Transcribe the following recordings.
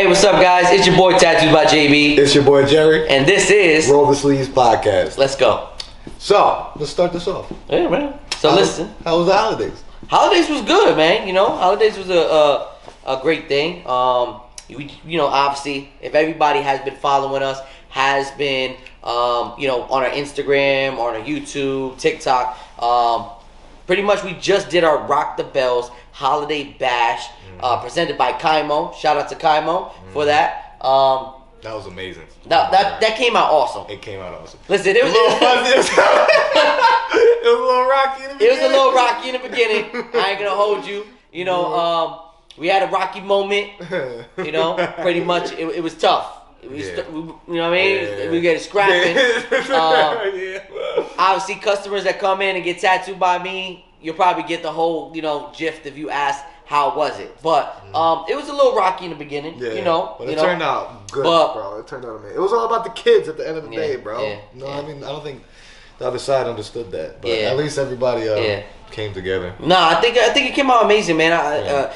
Hey, what's up, guys? It's your boy Tattoos by JB. It's your boy Jerry. And this is Roll the Sleeves Podcast. Let's go. So, let's start this off. Yeah, man. So listen. How was the holidays? Holidays was good, man. You know, holidays was a great thing. Obviously, if everybody has been following us, has been, on our Instagram, on our YouTube, TikTok, pretty much we just did our Rock the Bells Holiday Bash, presented by Kaimo. Shout out to Kaimo for that. That was amazing. That came out awesome. It came out awesome. Listen, it was a little fuzzy. It was a little rocky in the beginning. It was a little rocky in the beginning. I ain't gonna hold you. You know, we had a rocky moment. You know, pretty much it was tough. You know what I mean? Yeah. We get scrapping. Yeah. Obviously, customers that come in and get tattooed by me, you'll probably get the whole, gist if you ask how was it. But it was a little rocky in the beginning. Yeah. But it turned out good, bro. It turned out amazing. It was all about the kids at the end of the day, bro. Yeah, I mean, I don't think the other side understood that, but at least everybody came together. I think it came out amazing, man.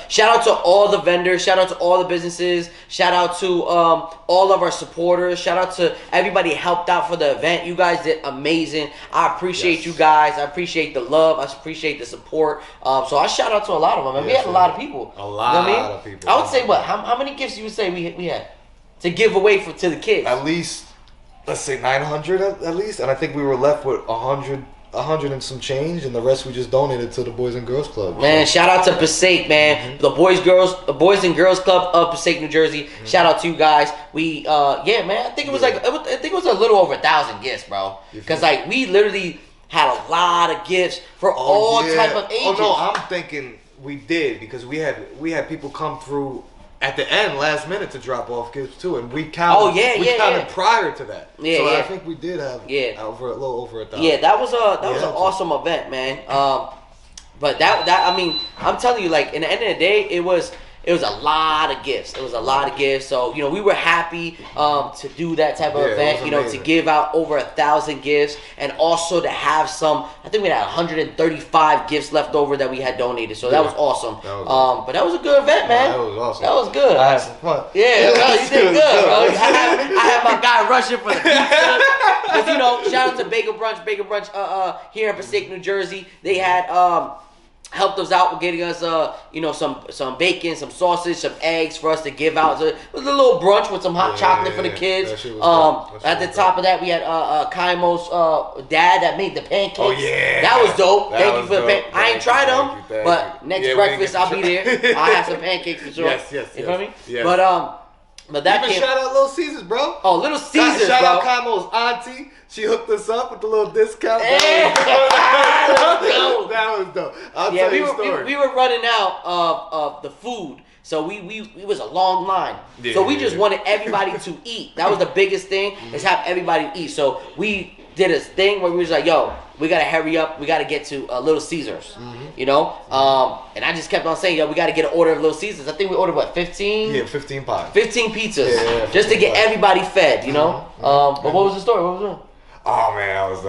Shout out to all the vendors, shout out to all the businesses, shout out to all of our supporters, shout out to everybody who helped out for the event. You guys did amazing. I appreciate you guys. I appreciate the love. I appreciate the support. So I shout out to a lot of them, and we had a lot of people. A lot of people. I would say how many gifts you would say we had to give away to the kids? At least, let's say 900 at least, and I think we were left with 100 and some change, and the rest we just donated to the Boys and Girls Club. Man, shout out to Passaic, man. The Boys and Girls Club of Passaic, New Jersey. Shout out to you guys. We man, I think it was a little over 1,000 gifts, bro. Because we literally had a lot of gifts for all type of ages. Oh no, I'm thinking we did, because we had people come through at the end, last minute, to drop off gifts too, and we counted prior to that. I think we did have a little over 1,000. Yeah, that was an awesome event, man. But that I mean, I'm telling you, like, in the end of the day, it was a lot of gifts. It was a lot of gifts. So, we were happy to do that type of event, to give out over 1,000 gifts, and also to have I think we had 135 gifts left over that we had donated. So that was awesome. But that was a good event, man. That was awesome. That was good. I had some fun. Yeah, bro, you did good, bro. I had my guy rushing for the pizza. Because, shout out to Bagel Brunch here in Passaic, New Jersey. They had helped us out with getting us some bacon, some sausage, some eggs for us to give out. So it was a little brunch with some hot chocolate for the kids. At the top of that, we had Kaimo's dad that made the pancakes. Oh yeah, that was dope. Thank you for the pancakes. I ain't tried them, but next breakfast I'll be there. I'll have some pancakes for sure. Yes. You feel me? Yes. But that even shout out Little Caesars, bro. Oh, Little Caesars, shout bro. out Kaimo's auntie. She hooked us up with the little discount. Hey. That was dope. I'll tell you a story. We were running out of the food. So it was a long line. So we just wanted everybody to eat. That was the biggest thing, is have everybody eat. So we did a thing where we was like, yo, we gotta hurry up. We gotta get to Little Caesars, and I just kept on saying, yo, we gotta get an order of Little Caesars. I think we ordered 15? Yeah, 15 pies. 15 pizzas, just to get everybody fed, But what was the story? What was it? Oh man, I was.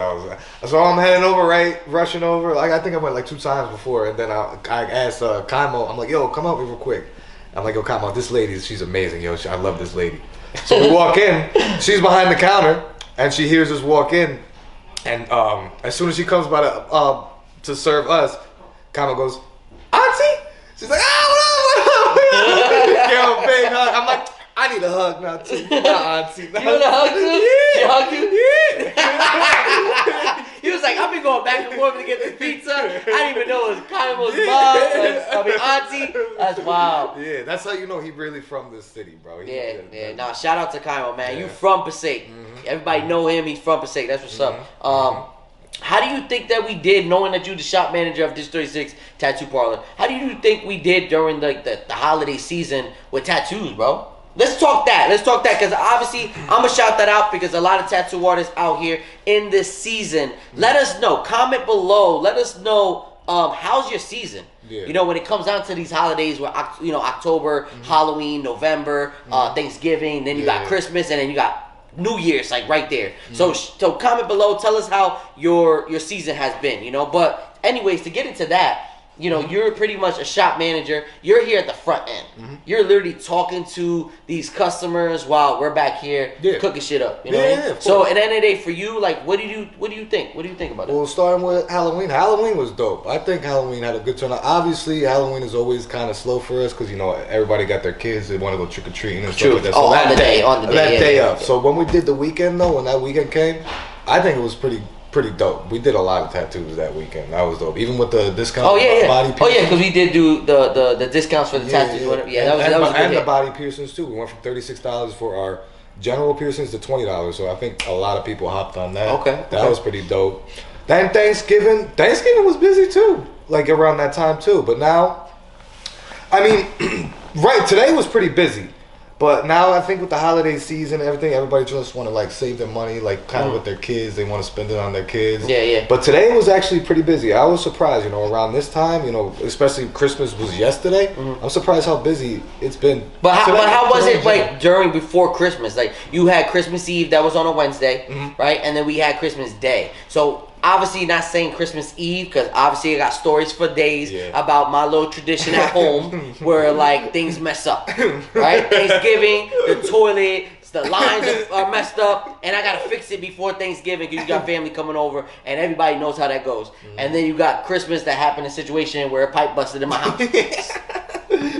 So I'm heading over, rushing over. Like, I think I went like 2 times before, and then I asked Kaimo. I'm like, yo, come help me real quick. I'm like, yo, Kaimo, this lady, she's amazing, yo. I love this lady. So we walk in. She's behind the counter, and she hears us walk in. And as soon as she comes by to serve us, Kaimo goes, auntie? She's like, what up? Give her a big hug. I'm like, I need a hug now, too. Auntie. You want a hug, too? Yeah. She hugged you? Yeah. He was like, I've been going back and forth to get this pizza. I didn't even know it was Kaimo's mom. Auntie. That's wild. Yeah, that's how you know he really from this city, bro. Nah, shout out to Kaimo, man. Yeah. You from Passaic. Everybody know him. He's from Passaic. That's what's up. How do you think that we did, knowing that you're the shop manager of Dish 36 Tattoo Parlor? How do you think we did during the holiday season with tattoos, bro? Let's talk that, because obviously I'm going to shout that out, because a lot of tattoo artists out here in this season. Let us know. Comment below. Let us know, how's your season? Yeah. When it comes down to these holidays, where October, Halloween, November, Thanksgiving, then you got Christmas, and then you got New Year's, like right there. So comment below. Tell us how your season has been, But anyways, to get into that, you know, you're pretty much a shop manager. You're here at the front end. You're literally talking to these customers while we're back here cooking shit up. You know what I mean? So at the end of the day, for you, like, what do you think? What do you think about it? Well, starting with Halloween. Halloween was dope. I think Halloween had a good turnout. Obviously, Halloween is always kind of slow for us because, you know, everybody got their kids. They want to go trick or treating and stuff like that. So on the day of. So when we did the weekend though, when that weekend came, I think it was pretty dope. We did a lot of tattoos that weekend. That was dope. Even with the discount body piercings. Oh yeah, because we did do the discounts for the tattoos. Yeah, that was and the body piercings too. We went from $36 for our general piercings to $20. So I think a lot of people hopped on that. That was pretty dope. Then Thanksgiving was busy too. Like around that time too. But now, I mean, right, today was pretty busy. But now I think with the holiday season and everything, everybody just want to like save their money, like kind of with their kids. They want to spend it on their kids. Yeah. But today was actually pretty busy. I was surprised, you know, around this time, you know, especially Christmas was yesterday. I'm surprised how busy it's been. But how was it like before Christmas? Like you had Christmas Eve, that was on a Wednesday, right? And then we had Christmas Day. So obviously not saying Christmas Eve because obviously I got stories for days about my little tradition at home where like things mess up, right? Thanksgiving, the toilet, the lines are messed up, and I gotta fix it before Thanksgiving because you got family coming over, and everybody knows how that goes. And then you got Christmas that happened in a situation where a pipe busted in my house.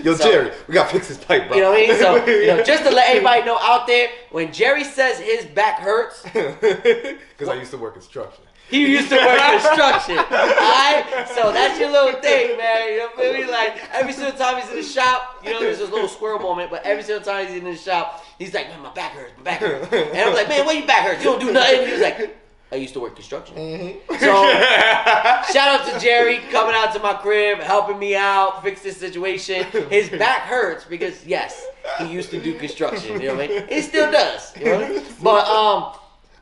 Yo, Jerry, we gotta fix this pipe, bro. You know what I mean? So, you know, just to let everybody know out there, when Jerry says his back hurts, because I used to work construction. He used to work construction. Alright? So that's your little thing, man. You know what I mean? Like, every single time he's in the shop, you know, there's this little squirrel moment, but every single time he's in the shop, he's like, man, my back hurts. And I'm like, man, why your back hurts? You don't do nothing. And he was like, I used to work construction. So, shout out to Jerry coming out to my crib, helping me out, fix this situation. His back hurts because, yes, he used to do construction. You know what I mean? It still does. You know what I mean?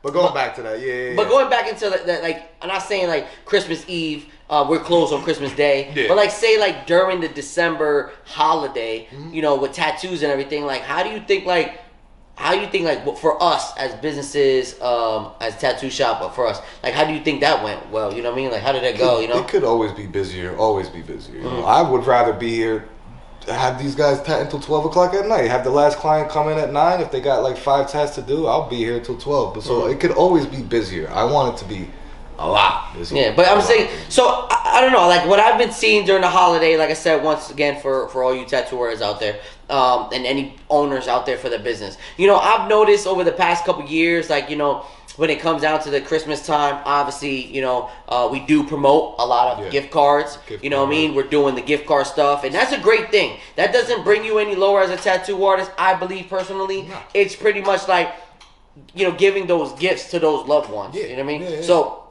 But going back to that, But going back into that, like, I'm not saying like Christmas Eve, we're closed on Christmas Day. But like, say like during the December holiday, you know, with tattoos and everything, like, how do you think like for us as businesses, as tattoo shop, but for us, like, how do you think that went? Well, you know what I mean? Like, how did that go? You know, it could always be busier. You know, I would rather be here. Have these guys tat until 12 o'clock at night. Have the last client come in at 9. If they got like 5 tats to do, I'll be here till 12. But so it could always be busier. I want it to be a lot busier. Yeah, but I'm saying, so I don't know, like what I've been seeing during the holiday, like I said, once again, for all you tattooers out there, and any owners out there for the business, you know, I've noticed over the past couple years, like, you know, when it comes down to the Christmas time, obviously, you know, we do promote a lot of gift cards. You know what I mean? We're doing the gift card stuff, and that's a great thing. That doesn't bring you any lower as a tattoo artist, I believe personally. No. It's pretty much like, you know, giving those gifts to those loved ones. You know what I mean? So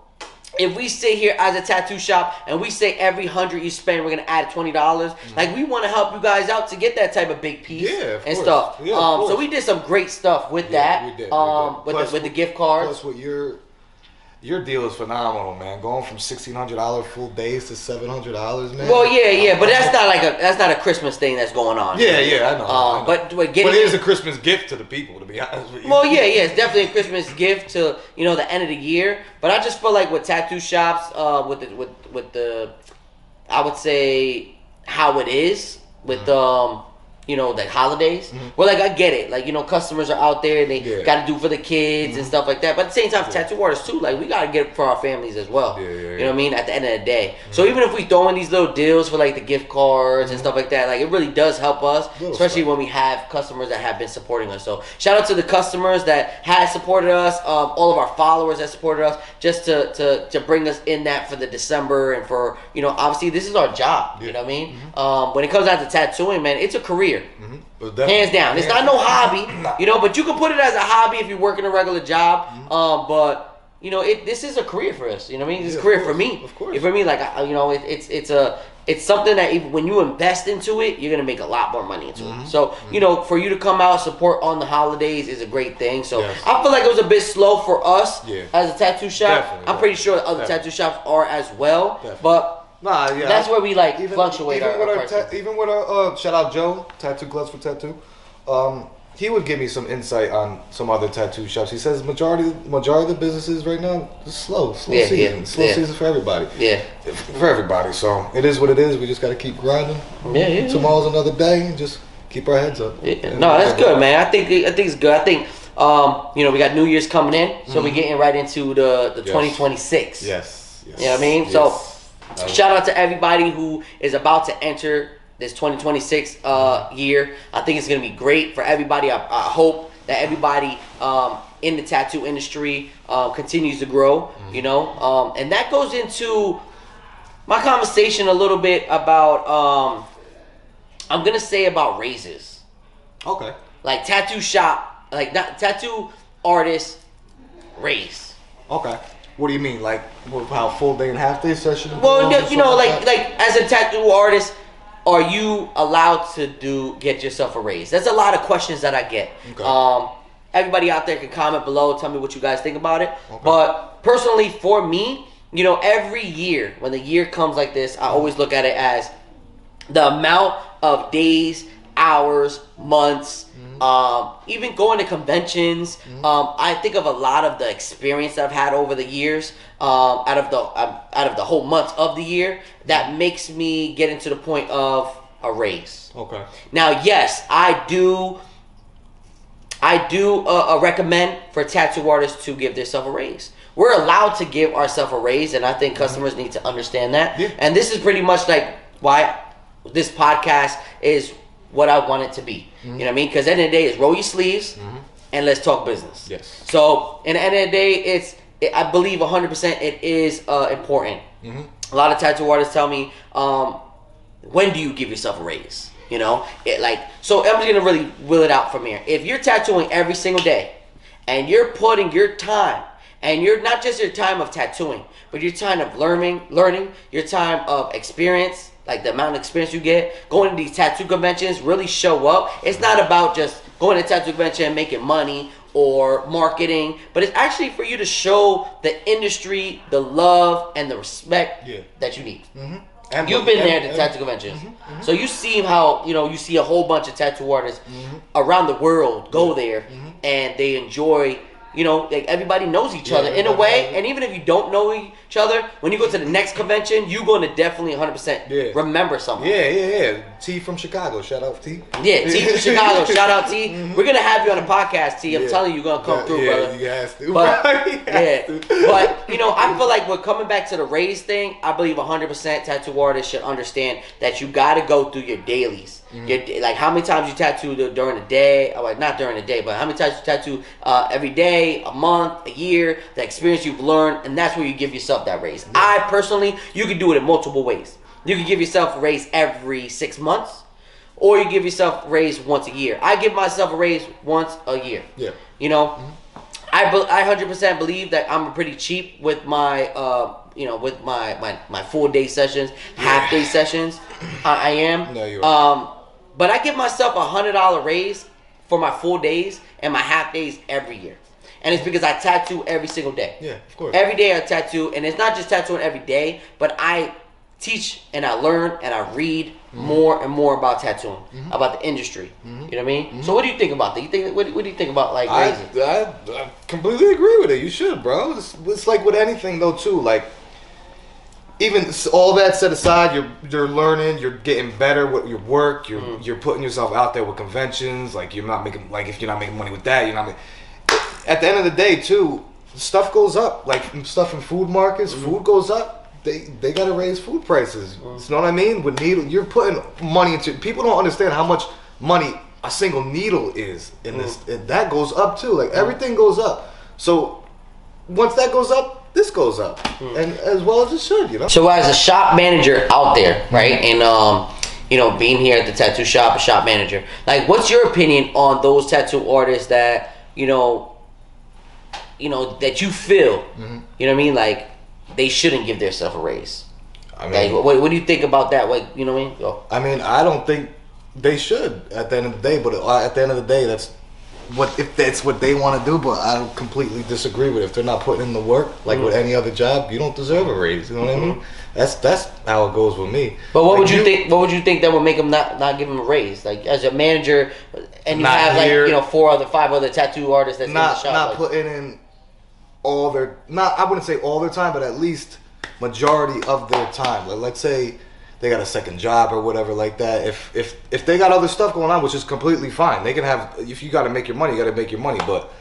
if we sit here as a tattoo shop and we say every 100 you spend, we're gonna add $20. Like, we want to help you guys out to get that type of big piece and stuff. So we did some great stuff with that. We did. With the gift cards. Plus, with your deal is phenomenal, man. Going from $1,600 full days to $700, man. Well, yeah, but that's not a Christmas thing that's going on. Yeah, I know. But it is a Christmas gift to the people, to be honest with you. Well, yeah, it's definitely a Christmas gift to, you know, the end of the year. But I just feel like with tattoo shops, with the, I would say how it is with you know, like holidays. Well, like, I get it. Like, you know, customers are out there and they got to do for the kids and stuff like that. But at the same time, tattoo artists too, like, we got to get it for our families as well. You know what I mean? At the end of the day. So even if we throw in these little deals for like the gift cards and stuff like that, like, it really does help us, especially when we have customers that have been supporting us. So shout out to the customers that has supported us, all of our followers that supported us, just to bring us in that for the December and for, you know, obviously this is our job. You know what I mean? When it comes down to tattooing, man, it's a career. Hands down. It's not no hobby, you know, but you can put it as a hobby if you're working a regular job. But, you know, this is a career for us. You know what I mean? It's a career for me. Of course. For me, like, you know, it's something that even when you invest into it, you're gonna make a lot more money into it. So, you know, for you to come out support on the holidays is a great thing. So I feel like it was a bit slow for us as a tattoo shop. I'm pretty sure other tattoo shops are as well. But that's where we like fluctuate. Even with our shout out Joe, Tattoo Gloves for Tattoo. he would give me some insight on some other tattoo shops. He says majority of the businesses right now is slow season for everybody. Yeah, for everybody. So it is what it is. We just got to keep grinding. Yeah. Tomorrow's another day, and just keep our heads up. Yeah. No, that's good, man. I think it's good. I think we got New Year's coming in, so we're getting right into the 2026. Yes. You know what I mean? Yes. So shout out to everybody who is about to enter this 2026 year. I think it's gonna be great for everybody. I hope that everybody in the tattoo industry continues to grow. You know, and that goes into my conversation a little bit about I'm gonna say about raises. Okay. Like tattoo shop, like not tattoo artist raise. Okay. What do you mean? Like how full day and half day session? Well, you know, like as a tattoo artist, are you allowed to get yourself a raise? That's a lot of questions that I get. Okay. Everybody out there can comment below, tell me what you guys think about it. Okay. But personally, for me, you know, every year when the year comes like this, I always look at it as the amount of days, hours, months, even going to conventions. I think of a lot of the experience that I've had over the years, out of the whole months of the year, that makes me get into the point of a raise. Okay. Now, yes, I do recommend for tattoo artists to give themselves a raise. We're allowed to give ourselves a raise, and I think customers need to understand that. Yeah. And this is pretty much like why this podcast is what I want it to be. You know what I mean? Because at the end of the day, it's roll your sleeves and let's talk business. Yes. So, at the end of the day, I believe 100% it is important. A lot of tattoo artists tell me, when do you give yourself a raise? You know? So I'm just going to really will it out from here. If you're tattooing every single day and you're putting your time, and you're not just your time of tattooing, but your time of learning, your time of experience, like the amount of experience you get, going to these tattoo conventions, really show up. It's not about just going to a tattoo convention and making money or marketing, but it's actually for you to show the industry the love and the respect that you need. And you've been there at tattoo conventions. So you see how, you see a whole bunch of tattoo artists around the world go there and they enjoy. Like everybody knows each other in a way, and even if you don't know each other, when you go to the next convention, you're going to definitely 100% remember someone. Yeah. T from Chicago, shout out T. Yeah, T from Chicago, shout out T. We're going to have you on the podcast, T. I'm telling you, you're going to come through, brother. You have to. But, but I feel like we're coming back to the raise thing. I believe 100% tattoo artists should understand that you got to go through your dailies. Like how many times you tattoo during the day, or not during the day, but how many times you tattoo every day, a month, a year, the experience you've learned, and that's where you give yourself that raise. I personally, you can do it in multiple ways. You can give yourself a raise every 6 months, or you give yourself a raise once a year. I give myself a raise once a year. Yeah. I 100% believe that I'm pretty cheap with my with my full day sessions, half day sessions. I am. No, you are. But I give myself $100 raise for my full days and my half days every year. And it's because I tattoo every single day. Yeah, of course. Every day I tattoo, and it's not just tattooing every day, but I teach and I learn and I read more and more about tattooing, about the industry. You know what I mean? So what do you think about that? What do you think about like raises? I completely agree with it. You should, bro. It's like with anything though too. Like even all that set aside, you're learning, you're getting better with your work. You're putting yourself out there with conventions. Like you're not making if you're not making money with that, you're not making. At the end of the day, too, stuff goes up. Like stuff in food markets, food goes up. They gotta raise food prices. You know what I mean? With needle, you're putting money into. People don't understand how much money a single needle is in this. And that goes up too. Like everything goes up. So once that goes up, this goes up, and as well as it should. So as a shop manager out there, right, and being here at the tattoo shop, a shop manager, like, what's your opinion on those tattoo artists that that you feel, you know what I mean, like they shouldn't give themselves a raise? I mean, like, what do you think about that? Like, you know what I mean? I mean, I don't think they should at the end of the day, but at the end of the day, if that's what they want to do, but I completely disagree with it. If they're not putting in the work, like with any other job, you don't deserve a raise. You know what I mean? That's how it goes with me. But what would you think? What would you think that would make them not give them a raise? Like as a manager, and you have here, like 5 other tattoo artists that's in the shop. Not putting in all their I wouldn't say all their time, but at least majority of their time. Like, let's say they got a second job or whatever like that. If they got other stuff going on, which is completely fine, they can have. If you got to make your money, you got to make your money. But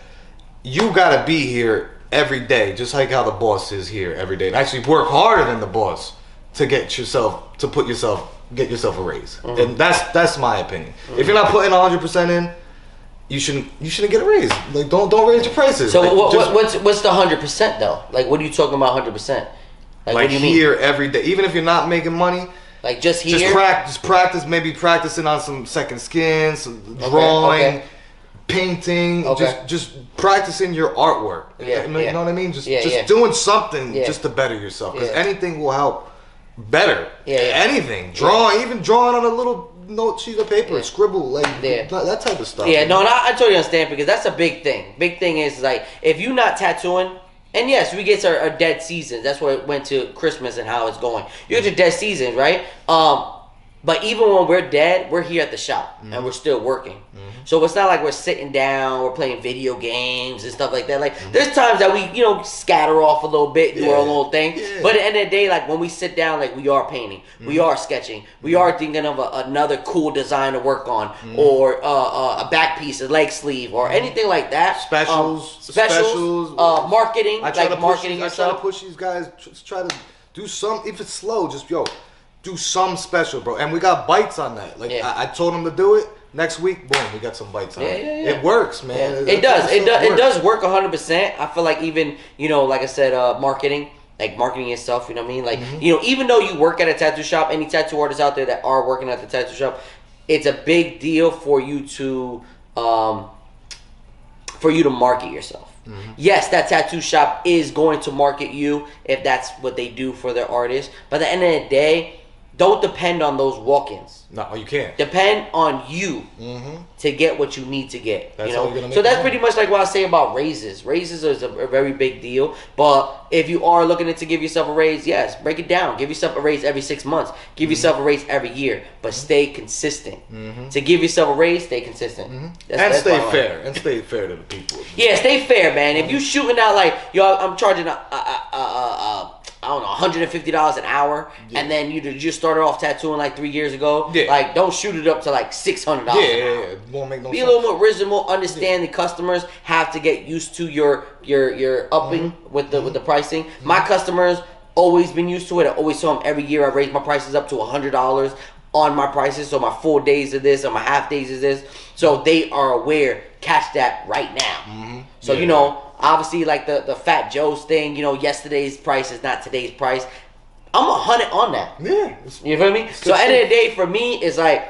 you got to be here every day, just like how the boss is here every day. And actually work harder than the boss to get yourself a raise. And that's my opinion. If you're not putting 100% in, you shouldn't get a raise. Like don't raise your prices. So what's the 100% though? Like what are you talking about 100%? Like what do you mean? Here every day, even if you're not making money. Like just here? Just practice, maybe practicing on some second skins, some drawing, painting, just practicing your artwork. You know what I mean? Just doing something just to better yourself. Because anything will help better. Anything. Even drawing on a little note sheet of paper, scribble, that type of stuff. Yeah, no, and I totally understand because that's a big thing. Big thing is like if you're not tattooing. And yes, we get our dead seasons. That's where it went to Christmas and how it's going. You get your dead seasons, right? But even when we're dead, we're here at the shop and we're still working. So it's not like we're sitting down, we're playing video games and stuff like that. Like there's times that we, scatter off a little bit, do our little thing. But at the end of the day, like when we sit down, like we are painting, we are sketching, we are thinking of another cool design to work on, or a back piece, a leg sleeve, or anything like that. Specials, marketing, I try to push these guys. Try to do some. If it's slow, just do some special, bro. And we got bites on that. Like I told them to do it. Next week, boom, we got some bites on it. It works, man. It does work 100%. I feel like even, like I said, marketing and stuff, you know what I mean? Like, even though you work at a tattoo shop, any tattoo artists out there that are working at the tattoo shop, it's a big deal for you to market yourself. Yes, that tattoo shop is going to market you if that's what they do for their artists. But at the end of the day, don't depend on those walk-ins. No, you can't. Depend on you to get what you need to get. That's So that's pretty much like what I say about raises. Raises is a very big deal. But if you are looking to give yourself a raise, yes, break it down. Give yourself a raise every 6 months. Give yourself a raise every year. But stay consistent. To give yourself a raise, stay consistent. And stay fair. And stay fair to the people. Yeah, stay fair, man. If you shooting out like, I'm charging $150 an hour, and then you just started off tattooing like 3 years ago. Like, don't shoot it up to like $600 an hour. It won't make no sense. Be a little more reasonable. Understand the customers have to get used to your upping with the pricing. My customers always been used to it. I always tell them every year I raise my prices up to $100 on my prices. So my full days of this and my half days is this. So they are aware. Catch that right now. So obviously, like the Fat Joe's thing, yesterday's price is not today's price. I'm 100 on that. Yeah. You feel me? So at the end of the day, for me, it's like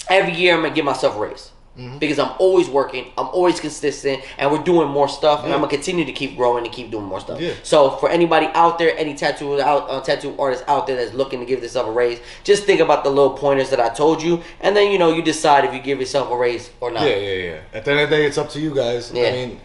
every year I'm going to give myself a raise. Because I'm always working, I'm always consistent, and we're doing more stuff, and I'm going to continue to keep growing and keep doing more stuff. So for anybody out there, any tattoo artists out there that's looking to give themselves a raise, just think about the little pointers that I told you, and then, you decide if you give yourself a raise or not. Yeah. At the end of the day, it's up to you guys. I mean,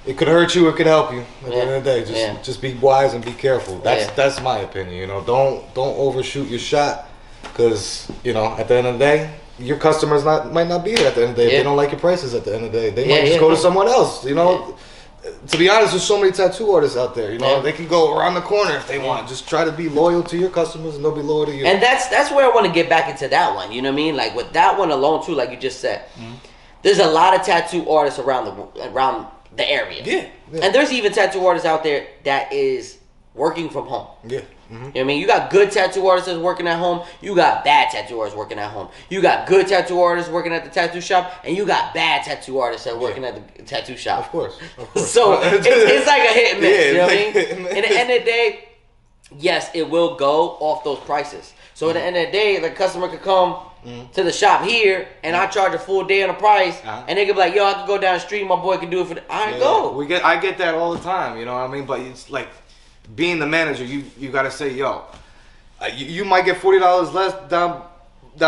it could hurt you, it could help you. At the end of the day, just be wise and be careful. That's my opinion. Don't overshoot your shot, because at the end of the day, your customers might not be there at the end of the day. If they don't like your prices at the end of the day, they might just go to someone else. To be honest, there's so many tattoo artists out there. They can go around the corner if they want. Just try to be loyal to your customers, and they'll be loyal to you. And that's where I want to get back into that one. You know what I mean? Like with that one alone too, like you just said, there's a lot of tattoo artists around the area. And there's even tattoo artists out there that is working from home. You know what I mean? You got good tattoo artists that's working at home. You got bad tattoo artists working at home. You got good tattoo artists working at the tattoo shop, and you got bad tattoo artists that working at the tattoo shop. Of course. So it's like a hit and miss. You know what I mean? And at the end of the day, yes, it will go off those prices. So at the end of the day, the customer could come to the shop here, and I charge a full day on the price, and they could be like, "Yo, I can go down the street. My boy can do it for the." Go. I get that all the time. You know what I mean? But it's like, being the manager, you gotta say, yo, you might get $40 less down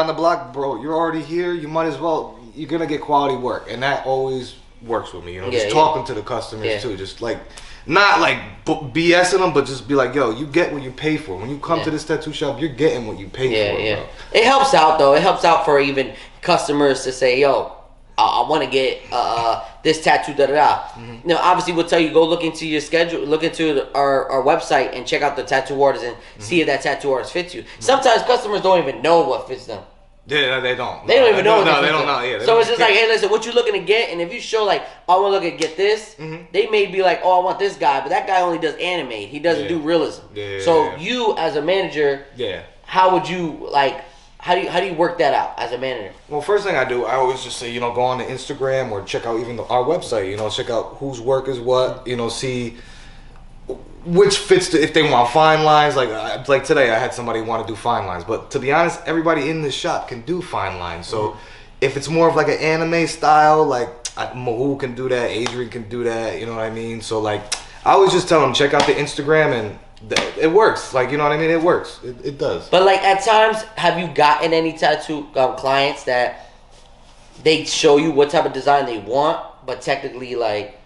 the block, bro. You're already here. You might as well. you're gonna get quality work, and that always works with me. You know, Yeah, just talking to the customers too, just like not like BSing them, but just be like, yo, you get what you pay for. When you come to this tattoo shop, you're getting what you pay for. Bro. It helps out though. It helps out for even customers to say, yo, I want to get this tattoo, da da da. You know, obviously we'll tell you, go look into your schedule, look into our website and check out the tattoo artist and see if that tattoo artist fits you. Sometimes customers don't even know what fits them. Yeah, they don't. They don't even know. No, they don't know. Yeah. So it's just like, hey, listen, what you looking to get? And if you show like, oh, I want to look at get this, they may be like, oh, I want this guy, but that guy only does anime. He doesn't do realism. So you as a manager, how would you like? How do you work that out as a manager? Well, first thing I do, I always just say, you know, go on to Instagram or check out even our website. You know, check out whose work is what. You know, see which fits if they want fine lines. Like today, I had somebody want to do fine lines, but to be honest, everybody in this shop can do fine lines. So if it's more of like an anime style, like Mahu can do that, Adrian can do that. You know what I mean? So like, I always just tell them check out the Instagram and. It works, like, you know what I mean. It works. It does. But like at times, have you gotten any tattoo clients that they show you what type of design they want, but technically, like,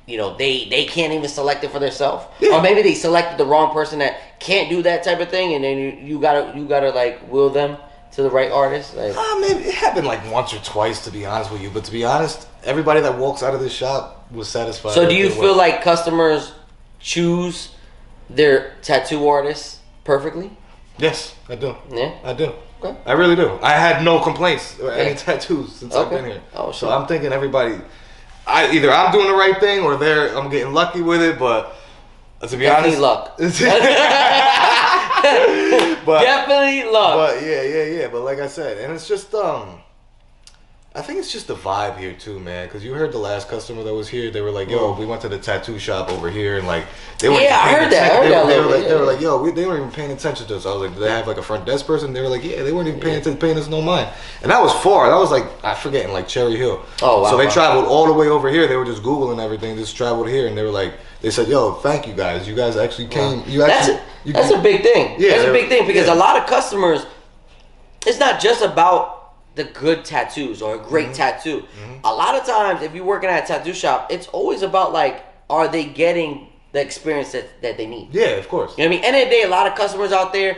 you know, they can't even select it for themselves, or maybe they selected the wrong person that can't do that type of thing, and then you gotta like will them to the right artist. Like, maybe it happened like once or twice, to be honest with you. But to be honest, everybody that walks out of this shop was satisfied. So do you feel like customers choose their tattoo artists perfectly? Yes, I do. Yeah, I do. Okay. I really do. I had no complaints or any tattoos since I've been here. Oh, so I'm thinking everybody, either I'm doing the right thing or I'm getting lucky with it. But to be honest, luck. but, Definitely luck. But yeah. But like I said, and it's just I think it's just the vibe here too, man. Because you heard the last customer that was here. They were like, "Yo, we went to the tattoo shop over here," and like they were. Yeah, I heard that. They were like, "Yo, they weren't even paying attention to us." I was like, "Do they have like a front desk person?" They were like, "Yeah, they weren't even paying us no mind." And that was far. That was like I forget, in like Cherry Hill. Oh wow. So they traveled all the way over here. They were just Googling everything. Just traveled here, and they were like, they said, "Yo, thank you guys. You guys actually came. That's a big thing. Yeah, that's a big thing because a lot of customers. It's not just about the good tattoos or a great tattoo. A lot of times, if you're working at a tattoo shop, it's always about like, are they getting the experience that they need? Yeah, of course. You know what I mean? End of the day, a lot of customers out there,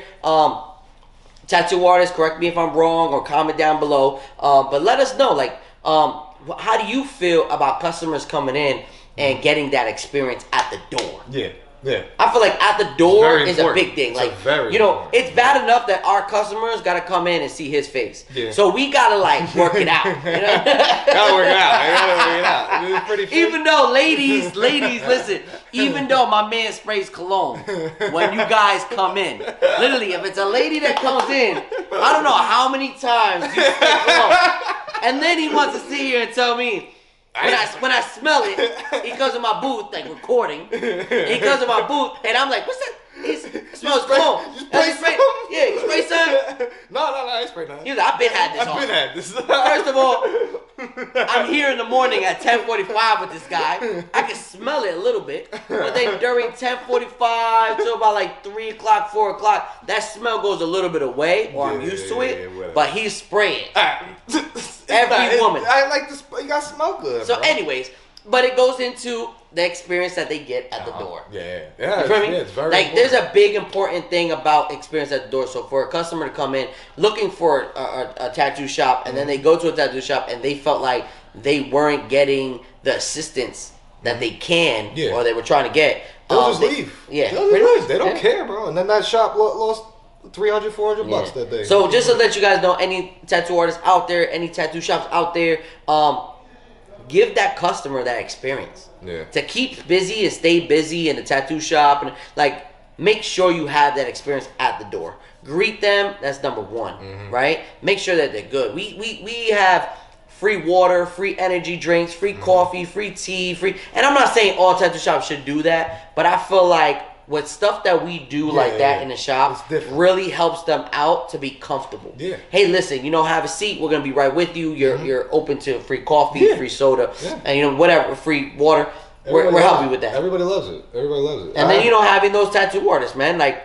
tattoo artists, correct me if I'm wrong or comment down below. But let us know, like, how do you feel about customers coming in and getting that experience at the door? Yeah. I feel like at the door is a big thing. Like, you know, important. it's bad enough that our customers got to come in and see his face. Yeah. So we got to like work it out. You know? Gotta work it out. It's pretty funny. Even though, ladies, listen, even though my man sprays cologne when you guys come in, literally, if it's a lady that comes in, I don't know how many times you spray cologne. And then he wants to sit here and tell me, when I smell it, he comes in my booth, like recording. He comes in my booth, and I'm like, what's that? It smells cologne. You spray? Yeah, you spray something? No, I ain't spray nothing. He's like, I've been had this. First of all, I'm here in the morning at 10:45 with this guy. I can smell it a little bit, but then during 10:45 to about like 3 o'clock, 4 o'clock, that smell goes a little bit away, or I'm used to it. But he's spraying. Every woman. I like to spray. You got to smell good. So, anyways, but it goes into the experience that they get at the door. Yeah. You feel me? It's very like important. there's a big important thing about experience at the door. So for a customer to come in looking for a tattoo shop, and then they go to a tattoo shop and they felt like they weren't getting the assistance that they can or they were trying to get, they'll just leave. Yeah, they don't care, bro. And then that shop lost $300, $400 that day. So just to let you guys know, any tattoo artists out there, any tattoo shops out there, give that customer that experience. Yeah. To keep busy and stay busy in the tattoo shop, and like make sure you have that experience at the door. Greet them. That's number one, right? Make sure that they're good. We have free water, free energy drinks, free coffee, free tea, free. And I'm not saying all tattoo shops should do that, but I feel like with stuff that we do in the shop really helps them out to be comfortable. Yeah. Hey, listen, have a seat. We're gonna be right with you. You're open to free coffee, free soda, and whatever, free water. We're helping with that. Everybody loves it. And then having those tattoo artists, man, like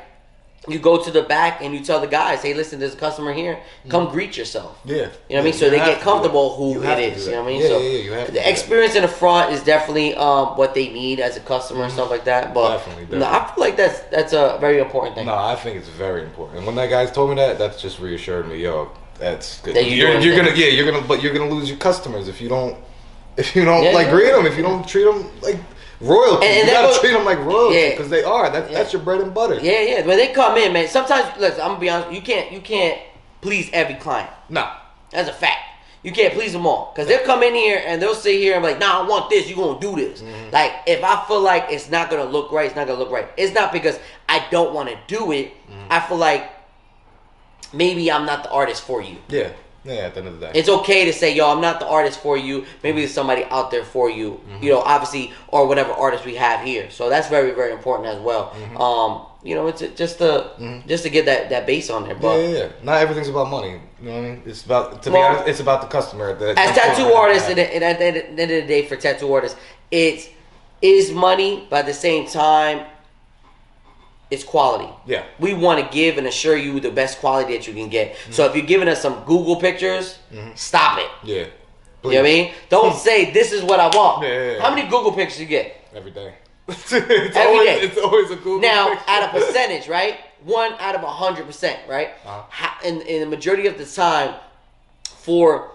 you go to the back and you tell the guys, hey, listen, there's a customer here. Come greet yourself. Yeah. You know what I mean? So they get comfortable who it is. You know what I mean? Yeah, so you have to the experience in the front is definitely what they need as a customer and stuff like that. But definitely. No, I feel like that's a very important thing. No, I think it's very important. And when that guy told me that's just reassured me, yo, that's good. That you're gonna lose your customers if you don't greet them, if you don't treat them like royalty. And you gotta treat them like royalty because they are. That's your bread and butter. Yeah, yeah. When they come in, man, sometimes look, I'm gonna be honest, you can't please every client. No. That's a fact. You can't please them all. Because they'll come in here and they'll sit here and be like, nah, I want this, you're gonna do this. Mm-hmm. Like, if I feel like it's not gonna look right, it's not gonna look right. It's not because I don't wanna do it. Mm-hmm. I feel like maybe I'm not the artist for you. Yeah. Yeah, at the end of the day. It's okay to say, yo, I'm not the artist for you. Maybe there's somebody out there for you. Mm-hmm. You know, obviously, or whatever artist we have here. So that's very, very important as well. Mm-hmm. You know, it's just to get that base on there. But yeah. Not everything's about money. You know what I mean? It's about, to be honest, it's about the customer. As tattoo artists, and at the end of the day, for tattoo artists, it is money, but at the same time, it's quality. Yeah. We want to give and assure you the best quality that you can get. Mm-hmm. So if you're giving us some Google pictures, stop it. Yeah. Please. You know what I mean? Don't say this is what I want. Yeah. How many Google pictures you get? Every day. It's always a Google now, picture. at a percentage, right? 1 out of 100%, right? In the majority of the time, for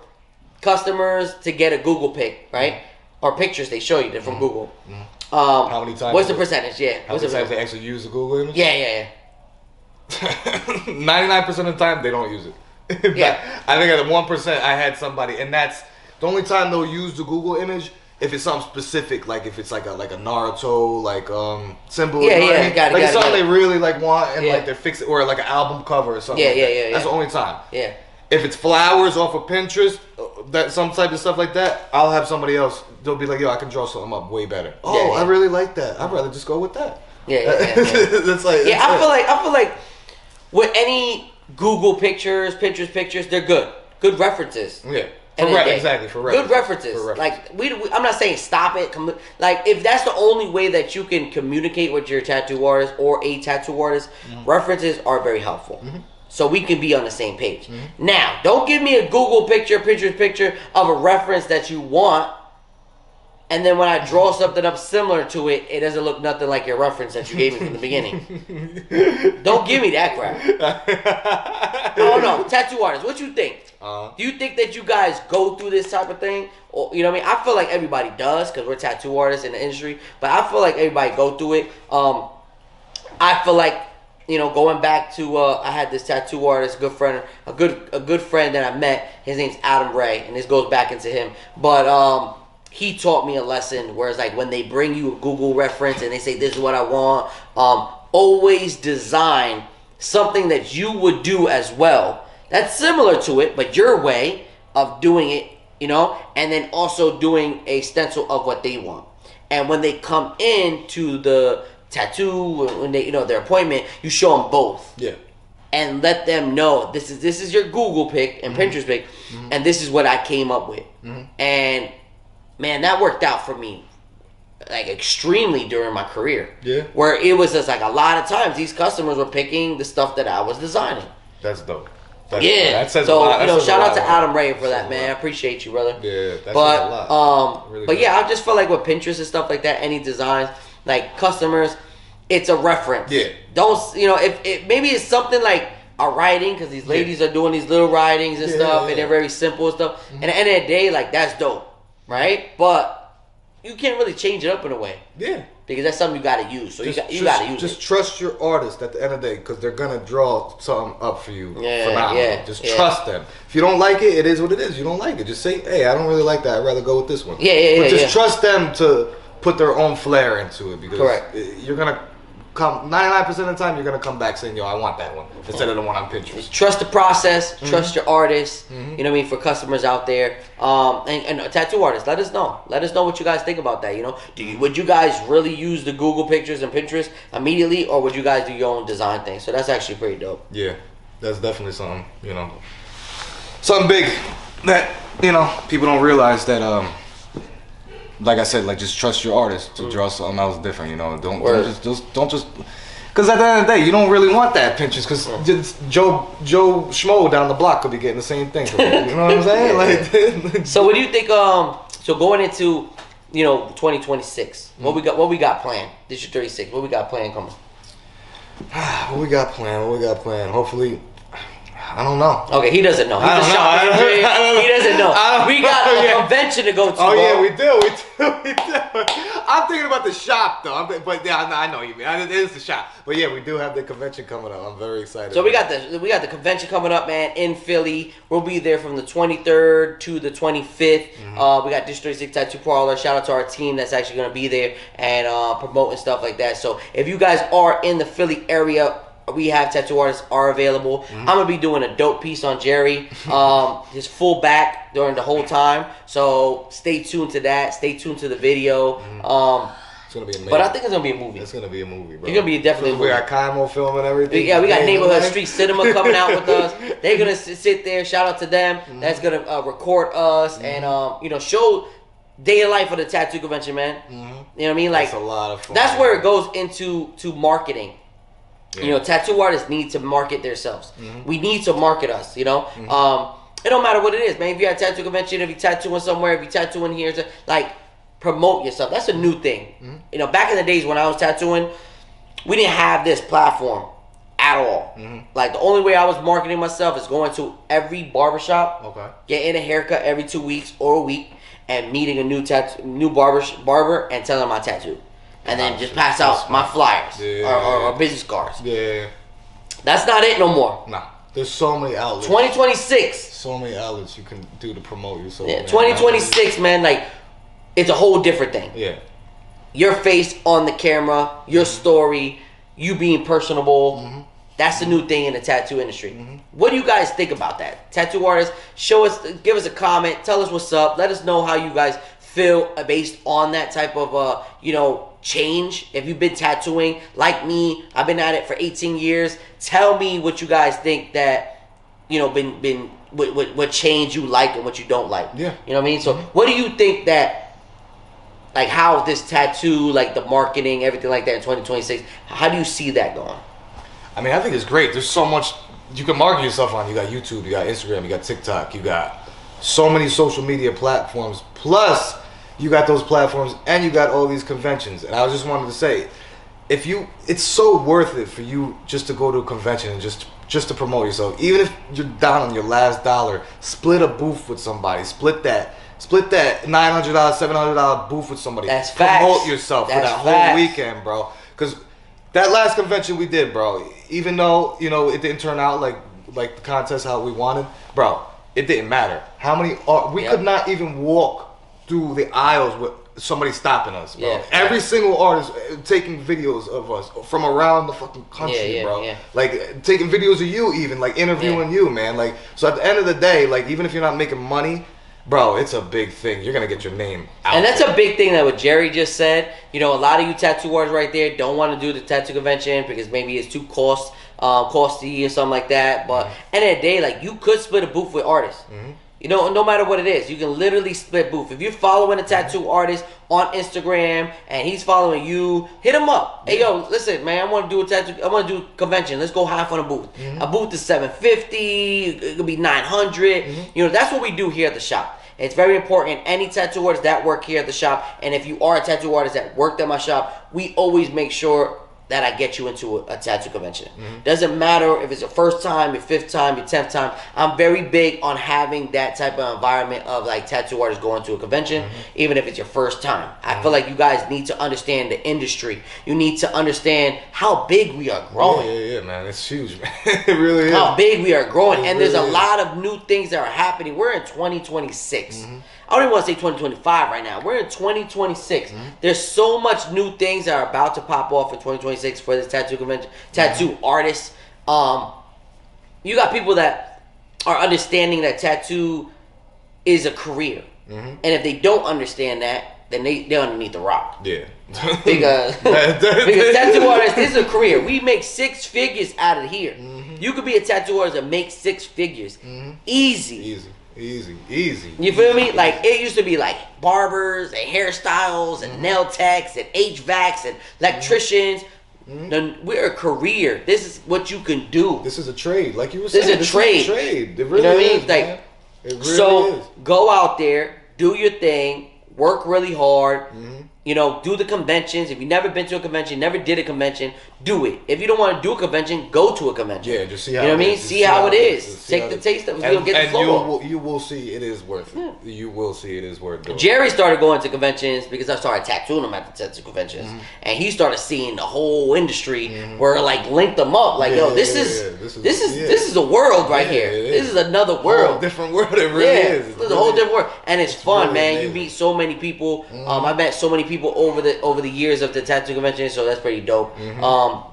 customers to get a Google pic, right? Or pictures they show you, they're from Google. How many times? What's the percentage? Yeah. How many times they actually use the Google image? Yeah. 99% of the time they don't use it. Yeah. I think at the 1% I had somebody, and that's the only time they'll use the Google image if it's something specific, like if it's like a Naruto symbol. Yeah, you know what I mean? Got it. Something they really want and like they're fixing, or like an album cover or something. Yeah. That's the only time. Yeah. If it's flowers off of Pinterest, that some type of stuff like that, I'll have somebody else. They'll be like, "Yo, I can draw something up way better." Oh, I really like that. I'd rather just go with that. Yeah. That's like I feel like with any Google pictures, Pinterest pictures, they're good. Good references. Yeah. Exactly. For references. Good references. Like I'm not saying stop it. Like if that's the only way that you can communicate with your tattoo artist or a tattoo artist, references are very helpful. Mm-hmm. So we can be on the same page. Mm-hmm. Now, don't give me a Google picture, Pinterest picture of a reference that you want, and then when I draw something up similar to it, it doesn't look nothing like your reference that you gave me from the beginning. Don't give me that crap. I don't know. Tattoo artists, what you think? Do you think that you guys go through this type of thing? Or, you know what I mean? I feel like everybody does because we're tattoo artists in the industry, but I feel like everybody go through it. I feel like, you know, going back to I had this tattoo artist, a good friend that I met. His name's Adam Ray, and this goes back into him. But he taught me a lesson where it's like when they bring you a Google reference and they say this is what I want, always design something that you would do as well. That's similar to it, but your way of doing it, you know, and then also doing a stencil of what they want. And when they come in to the tattoo, when they, you know, their appointment, you show them both. Yeah. And let them know this is your Google pic and Pinterest pic, and this is what I came up with. And man, that worked out for me like extremely during my career. Yeah. Where it was just like a lot of times these customers were picking the stuff that I was designing. That's dope. That says so, a lot. You know, shout out to Adam Ray for that, man. I appreciate you, brother. Yeah, that says a lot. Really but yeah, I just feel like with Pinterest and stuff like that, any designs, like customers, it's a reference. Yeah. Don't, you know, if maybe it's something like a writing, because these ladies are doing these little writings and stuff, and they're very simple and stuff. And at the end of the day, like, that's dope, right? But you can't really change it up in a way. Yeah. Because that's something you got to use. So you got to use it. Just trust your artist at the end of the day, because they're going to draw something up for you. Just trust them. If you don't like it, it is what it is. You don't like it. Just say, hey, I don't really like that. I'd rather go with this one. But just trust them to put their own flair into it, because you're going to come 99% of the time you're going to come back saying, yo, I want that one instead of the one on Pinterest. Trust the process, trust your artists, you know what I mean, for customers out there. And tattoo artists, let us know what you guys think about that. You know, would you guys really use the Google pictures and Pinterest immediately, or would you guys do your own design thing? So that's actually pretty dope. Yeah, that's definitely something, you know, something big that, you know, people don't realize that like I said, like just trust your artist to draw something else different. You know, don't just. Because at the end of the day, you don't really want that Pinterest. Because Joe Schmo down the block could be getting the same thing. You know what I'm saying? Like, so what do you think? So going into 2026, what we got planned? District 36. What we got planned coming? What we got planned? Hopefully. I don't know. Okay, he doesn't know. He's a shop manager. He doesn't know. We got a convention to go to. Oh, yeah, we do. I'm thinking about the shop, though. But yeah, I know you mean. It is the shop. But yeah, we do have the convention coming up. I'm very excited. So we got the convention coming up, man, in Philly. We'll be there from the 23rd to the 25th. We got District 36 Tattoo Parlor. Shout out to our team that's actually going to be there and promoting stuff like that. So if you guys are in the Philly area, we have tattoo artists are available. I'm gonna be doing a dope piece on Jerry, his full back during the whole time. So stay tuned to that. Stay tuned to the video. It's gonna be amazing. But I think it's gonna be a movie. It's gonna be a movie, bro. It's gonna be definitely a movie. We got Kaimo film and everything. Yeah, we got Neighborhood Street Cinema coming out with us. They're gonna sit there. Shout out to them. That's gonna record us and show day in life of the tattoo convention, man. You know what I mean? Like that's a lot of fun. That's where it goes into marketing. Yeah. Tattoo artists need to market themselves. We need to market us, It don't matter what it is, man. If you're at a tattoo convention, if you're tattooing somewhere, if you're tattooing here, like, promote yourself. That's a new thing. Back in the days when I was tattooing, we didn't have this platform at all. Like, the only way I was marketing myself is going to every barbershop, getting a haircut every 2 weeks or a week, and meeting a new barber and telling them my tattoo. And then just pass out my flyers or business cards. Yeah. That's not it no more. Nah. There's so many outlets. 2026. So many outlets you can do to promote yourself. Yeah, 2026, man. Like, it's a whole different thing. Yeah. Your face on the camera, your story, you being personable. That's a new thing in the tattoo industry. What do you guys think about that? Tattoo artists, give us a comment. Tell us what's up. Let us know how you guys feel based on that type of, change. If you've been tattooing like me, I've been at it for 18 years. Tell me what you guys think that, what change you like and what you don't like. Yeah. You know what I mean? So what do you think that, like, how this tattoo, like the marketing, everything like that in 2026, how do you see that going? I mean, I think it's great. There's so much you can market yourself on. You got YouTube, you got Instagram, you got TikTok, you got so many social media platforms. Plus, you got those platforms and you got all these conventions. And I just wanted to say, it's so worth it for you just to go to a convention and just to promote yourself. Even if you're down on your last dollar, split a booth with somebody. Split that $900, $700 booth with somebody. That's facts. Promote yourself for that whole weekend, bro. Because that last convention we did, bro, even though, it didn't turn out like the contest how we wanted, bro, it didn't matter. How many we could not even walk through the aisles with somebody stopping us, bro. Every single artist taking videos of us from around the fucking country, bro. Yeah. Like, taking videos of you even, like, interviewing you, man. Like, so at the end of the day, like, even if you're not making money, bro, it's a big thing. You're going to get your name out. And that's a big thing that what Jerry just said. A lot of you tattoo artists right there don't want to do the tattoo convention because maybe it's too costly or something like that. But at the end of the day, like, you could split a booth with artists. No matter what it is, you can literally split booth. If you're following a tattoo artist on Instagram and he's following you, hit him up. Hey, yo, listen, man, I want to do a tattoo. I want to do a convention. Let's go half on a booth. A booth is $750. It could be $900. That's what we do here at the shop. It's very important. Any tattoo artists that work here at the shop, and if you are a tattoo artist that worked at my shop, we always make sure that I get you into a tattoo convention. Doesn't matter if it's your first time, your 5th time, your 10th time. I'm very big on having that type of environment of, like, tattoo artists going to a convention, even if it's your first time. I feel like you guys need to understand the industry. You need to understand how big we are growing. Yeah, man. It's huge, man. It really is. How big we are growing. And there's a lot of new things that are happening. We're in 2026. I don't even want to say 2025 right now. We're in 2026. There's so much new things that are about to pop off in 2026 for this tattoo convention, tattoo artists. You got people that are understanding that tattoo is a career. And if they don't understand that, then they're underneath the rock. Yeah. Because tattoo artists, this is a career. We make 6 figures out of here. You could be a tattoo artist and make 6 figures. Easy. You feel me? Like, it used to be like barbers and hairstyles and nail techs and HVACs and electricians. Mm-hmm. We're a career. This is what you can do. This is a trade, like you were saying. This is a trade. It really is, man. It really is. Go out there, do your thing, work really hard. You know, do the conventions. If you've never been to a convention, never did a convention, do it. If you don't want to do a convention, go to a convention. Yeah, just see how you know what I mean. See how it is. Take the taste of it. And get the flow. You will see it is worth it. Yeah. You will see it is worth it. Jerry started going to conventions because I started tattooing him at the tattoo conventions, and he started seeing the whole industry where like linked them up. Like, yo, this is a world right here. This is another world. A whole different world. It really is. This is a whole different world, and it's fun, really man. Amazing. You meet so many people. I met so many people over the years of the tattoo convention, so that's pretty dope.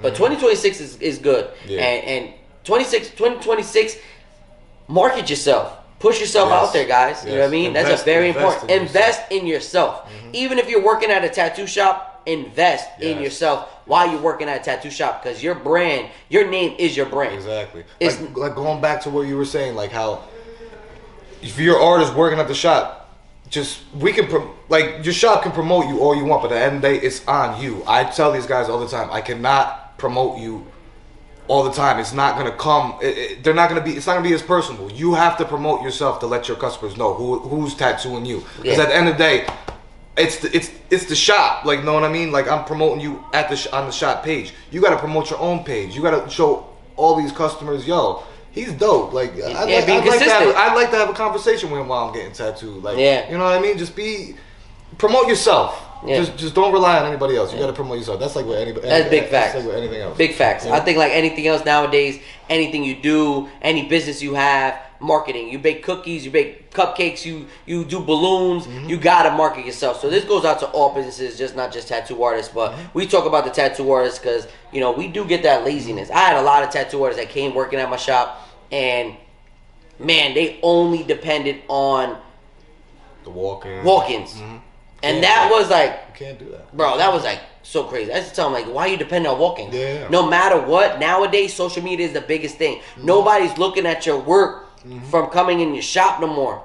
But 2026 is good, and 2026, market yourself, push yourself out there, guys. You know what I mean? That's a very important. Invest in yourself, even if you're working at a tattoo shop. Invest in yourself while you're working at a tattoo shop, because your brand, your name is your brand. Exactly. It's like going back to what you were saying, like how if your artist working at the shop. Your shop can promote you all you want, but at the end of the day, it's on you. I tell these guys all the time, I cannot promote you all the time. It's not gonna come. It's not gonna be as personable. You have to promote yourself to let your customers know who's tattooing you. Because at the end of the day, it's the shop. Like, know what I mean? Like, I'm promoting you on the shop page. You gotta promote your own page. You gotta show all these customers, yo. He's dope. Like, I'd like to have a conversation with him while I'm getting tattooed. Like, you know what I mean? Just promote yourself. Yeah. Just don't rely on anybody else. You got to promote yourself. That's like with anybody. That's big facts. That's like with anything else. Big facts. I think like anything else nowadays, anything you do, any business you have, marketing. You bake cookies, you bake cupcakes, you do balloons. You got to market yourself. So this goes out to all businesses, just not just tattoo artists. But we talk about the tattoo artists because, you know, we do get that laziness. I had a lot of tattoo artists that came working at my shop, and man, they only depended on the walk-ins. And that was like, you can't do that, bro. That was like so crazy. I used to tell them, like, why are you depending on walking? Yeah. No matter what, nowadays social media is the biggest thing. Nobody's looking at your work from coming in your shop no more.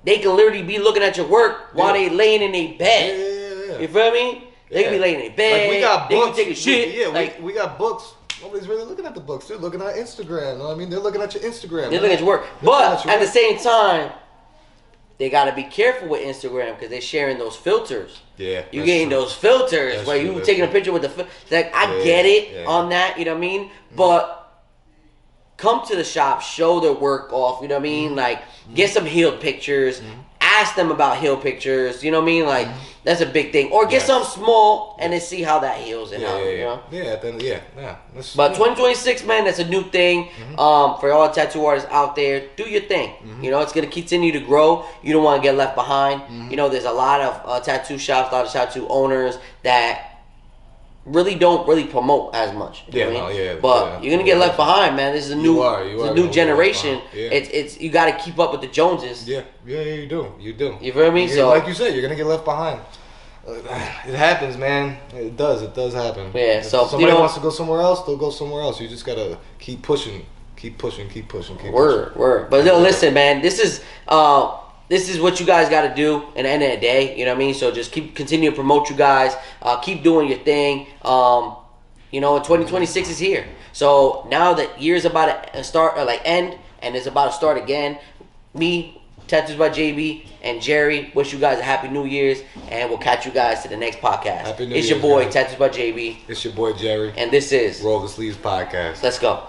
They can literally be looking at your work while they laying in their bed. Yeah. You feel me? They can be laying in their bed. Like, we got books. They can take a shit. Yeah, like, we got books. Nobody's really looking at the books. They're looking at Instagram. You know what I mean? They're looking at your Instagram. They're looking at your work. But at the same time, they got to be careful with Instagram because they're sharing those filters. Yeah. You're getting those filters where you taking a picture with the like, I get it on that, you know what I mean? But come to the shop, show their work off, you know what I mean? Like, get some healed pictures. Ask them about healed pictures, you know what I mean? Like, that's a big thing. Or get something small and then see how that heals and how, you know? But 2026, man, that's a new thing. For all the tattoo artists out there, do your thing. You know, it's going to continue to grow. You don't want to get left behind. You know, there's a lot of tattoo shops, a lot of tattoo owners that don't promote as much. You know what I mean? But you're gonna get left behind, man. This is a new generation. It's you got to keep up with the Joneses. You do. You feel me? So like you said, you're gonna get left behind. It happens, man. It does happen. Yeah. So if somebody wants to go somewhere else, they'll go somewhere else. You just gotta keep pushing. Word. But listen, man. This is what you guys got to do at the end of the day. You know what I mean? So just continue to promote you guys. Keep doing your thing. You know, 2026 is here. So now that year's about to start, or like end, and it's about to start again. Me, Tattoos by JB, and Jerry wish you guys a happy New Year's, and we'll catch you guys to the next podcast. Happy New Year's, your boy, guys. Tattoos by JB. It's your boy Jerry. And this is Roll the Sleeves Podcast. Let's go.